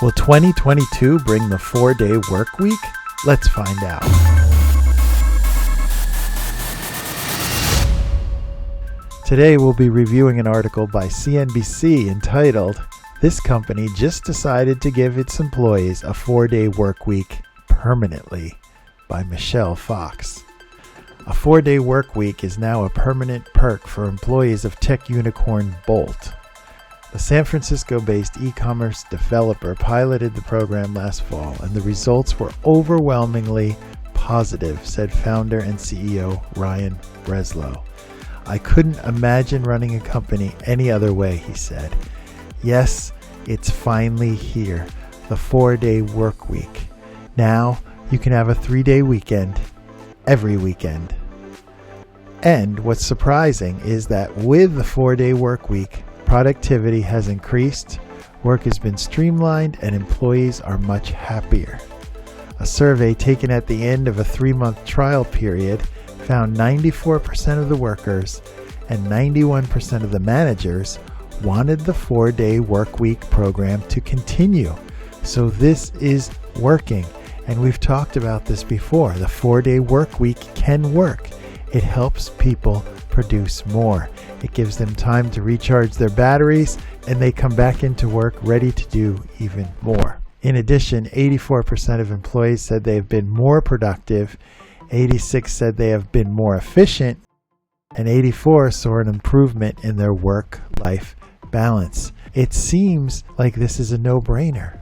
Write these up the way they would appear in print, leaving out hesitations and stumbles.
Will 2022 bring the 4-day work week? Let's find out. Today we'll be reviewing an article by CNBC entitled, "This Company Just Decided to Give Its Employees a 4-Day Work Week Permanently," by Michelle Fox. A 4-day work week is now a permanent perk for employees of tech unicorn Bolt. The San Francisco-based e-commerce developer piloted the program last fall, and the results were overwhelmingly positive, said founder and CEO Ryan Breslow. "I couldn't imagine running a company any other way," he said. "Yes, it's finally here, the 4-day work week. Now you can have a 3-day weekend every weekend." And what's surprising is that with the 4-day work week, productivity has increased, work has been streamlined, and employees are much happier. A survey taken at the end of a 3-month trial period found 94% of the workers and 91% of the managers wanted the 4-day work week program to continue. So this is working. And we've talked about this before. The 4-day work week can work. It helps people produce more. It gives them time to recharge their batteries, and they come back into work ready to do even more. In addition, 84% of employees said they have been more productive, 86% said they have been more efficient, and 84% saw an improvement in their work-life balance. It seems like this is a no-brainer.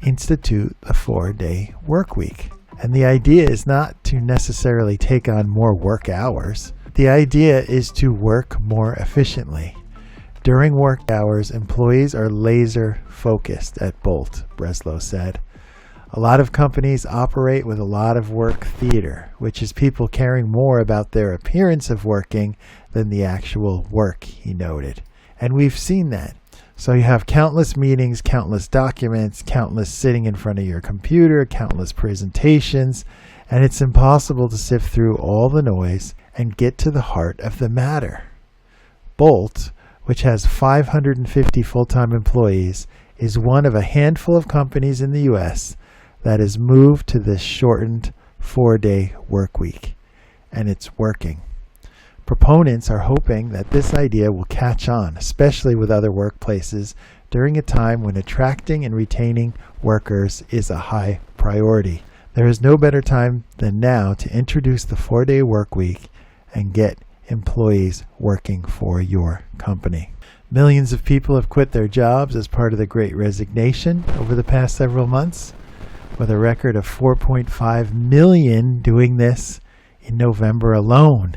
Institute the 4-day work week. And the idea is not to necessarily take on more work hours. The idea is to work more efficiently. During work hours, employees are laser focused at Bolt, Breslow said. A lot of companies operate with a lot of work theater, which is people caring more about their appearance of working than the actual work, he noted. And we've seen that. So you have countless meetings, countless documents, countless sitting in front of your computer, countless presentations, and it's impossible to sift through all the noise and get to the heart of the matter. Bolt, which has 550 full-time employees, is one of a handful of companies in the U.S. that has moved to this shortened 4-day work week, and it's working. Proponents are hoping that this idea will catch on, especially with other workplaces, during a time when attracting and retaining workers is a high priority. There is no better time than now to introduce the 4-day work week and get employees working for your company. Millions of people have quit their jobs as part of the Great Resignation over the past several months, with a record of 4.5 million doing this in November alone.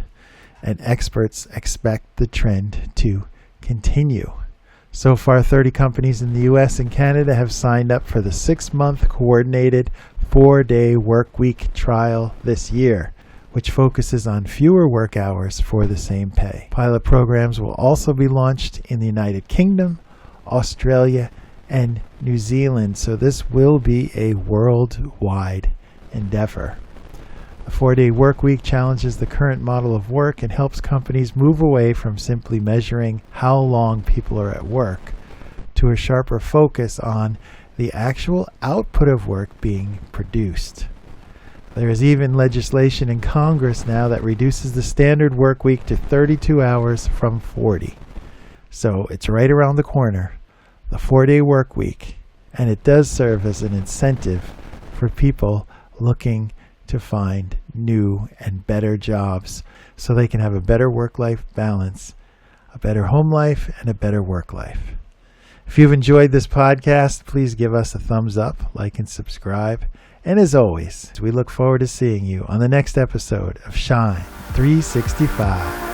And experts expect the trend to continue. So far, 30 companies in the U.S. and Canada have signed up for the 6-month coordinated 4-day work week trial this year, which focuses on fewer work hours for the same pay. Pilot programs will also be launched in the United Kingdom, Australia, and New Zealand, so this will be a worldwide endeavor. The 4-day work week challenges the current model of work and helps companies move away from simply measuring how long people are at work to a sharper focus on the actual output of work being produced. There is even legislation in Congress now that reduces the standard work week to 32 hours from 40. So it's right around the corner, the 4-day work week, and it does serve as an incentive for people looking to find new and better jobs so they can have a better work-life balance, a better home life, and a better work life. If you've enjoyed this podcast, please give us a thumbs up, like, and subscribe. And as always, we look forward to seeing you on the next episode of Shine 365.